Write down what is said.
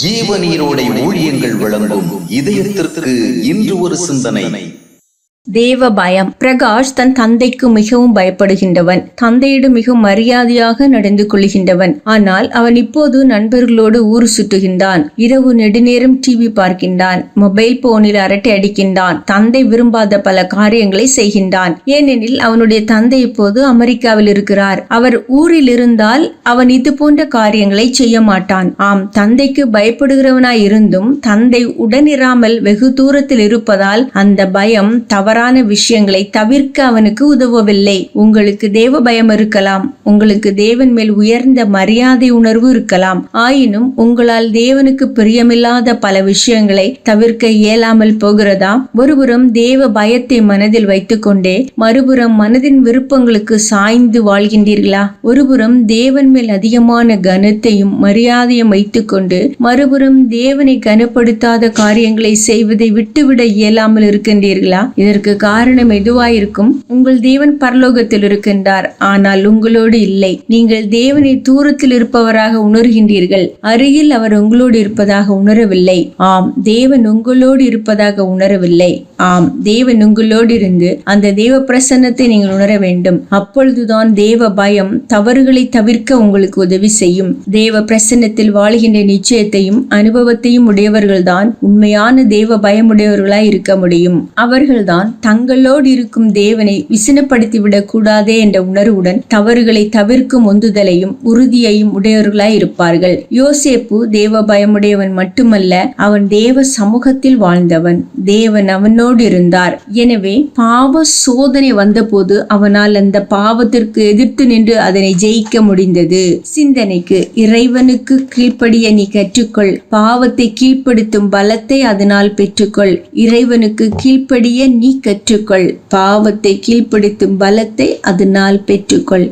ஜீவநீரோடை ஊழியங்கள் வழங்கும் இதயத்திற்கு இன்று ஒரு சிந்தனை. தேவ பயம். பிரகாஷ் தன் தந்தைக்கு மிகவும் பயப்படுகின்றவன். தந்தையிடம் மிகவும் மரியாதையாக நடந்து கொள்கின்றவன். ஆனால் அவன் இப்போது நண்பர்களோடு ஊர் சுற்றுகின்றான். இரவு நெடுநேரம் டிவி பார்க்கின்றான். மொபைல் போனில் அரட்டை அடிக்கின்றான். தந்தை விரும்பாத பல காரியங்களை செய்கின்றான். ஏனெனில் அவனுடைய தந்தை இப்போது அமெரிக்காவில் இருக்கிறார். அவர் ஊரில் இருந்தால் அவன் இது போன்ற காரியங்களை செய்ய மாட்டான். ஆம், தந்தைக்கு பயப்படுகிறவனாய் இருந்தும் தந்தை உடனிராமல் வெகு தூரத்தில் இருப்பதால் அந்த பயம் தவறான விஷயங்களை தவிர்க்க அவனுக்கு உதவவில்லை. உங்களுக்கு தேவ பயம் இருக்கலாம். உங்களுக்கு தேவன் மேல் உயர்ந்த மரியாதை உணர்வு இருக்கலாம். ஆயினும் உங்களால் தேவனுக்கு பிரியமில்லாத பல விஷயங்களை தவிர்க்க இயலாமல் போகிறதா? ஒருபுறம் தேவ பயத்தை மனதில் வைத்துக் கொண்டே மறுபுறம் மனதின் விருப்பங்களுக்கு சாய்ந்து வாழ்கின்றீர்களா? ஒருபுறம் தேவன் மேல் அதிகமான கனத்தையும் மரியாதையும் வைத்துக் கொண்டு மறுபுறம் தேவனை கனப்படுத்தாத காரியங்களை செய்வதை விட்டுவிட இயலாமல் இருக்கின்றீர்களா? இதற்கு காரணம் எதுவாயிருக்கும்? உங்கள் தேவன் பரலோகத்தில் இருக்கின்றார், ஆனால் உங்களோடு இல்லை. நீங்கள் தேவனை தூரத்தில் இருப்பவராக உணர்கின்றீர்கள். அருகில் அவர் உங்களோடு இருப்பதாக உணரவில்லை. ஆம், தேவன் உங்களோடு இருப்பதாக உணரவில்லை. ஆம், தேவன் உங்களோடு இருந்து அந்த தேவ பிரசன்னத்தை நீங்கள் உணர வேண்டும். அப்பொழுதுதான் தேவ பயம் தவறுகளை தவிர்க்க உங்களுக்கு உதவி செய்யும். தேவ பிரசன்னத்தில் வாழ்கின்ற நிச்சயத்தையும் அனுபவத்தையும் உடையவர்கள்தான் உண்மையான தேவ பயமுடையவர்களாய் இருக்க முடியும். அவர்கள்தான் தங்களோடு இருக்கும் தேவனை விசனப்படுத்திவிடக் கூடாதே என்ற உணர்வுடன் தவறுகளை தவிர்க்கும் ஒந்துதலையும் உறுதியையும் உடையவர்களாய் இருப்பார்கள். யோசேப்பு தேவ பயமுடையவன் மட்டுமல்ல, அவன் தேவ சமூகத்தில் வாழ்ந்தவன். தேவன் அவனோடு இருந்தார். எனவே பாவ சோதனை வந்தபோது அவனால் அந்த பாவத்திற்கு எதிர்த்து நின்று அதனை ஜெயிக்க முடிந்தது. சிந்தனைக்கு, இறைவனுக்கு கீழ்ப்படிய நீ கற்றுக்கொள். பாவத்தை கீழ்ப்படுத்தும் பலத்தை அதனால் பெற்றுக்கொள். இறைவனுக்கு கீழ்ப்படிய நீ கற்றுக்கொள். பாவத்தை கீழ்ப்படுத்தும் பலத்தை அதனால் பெற்றுக்கொள்.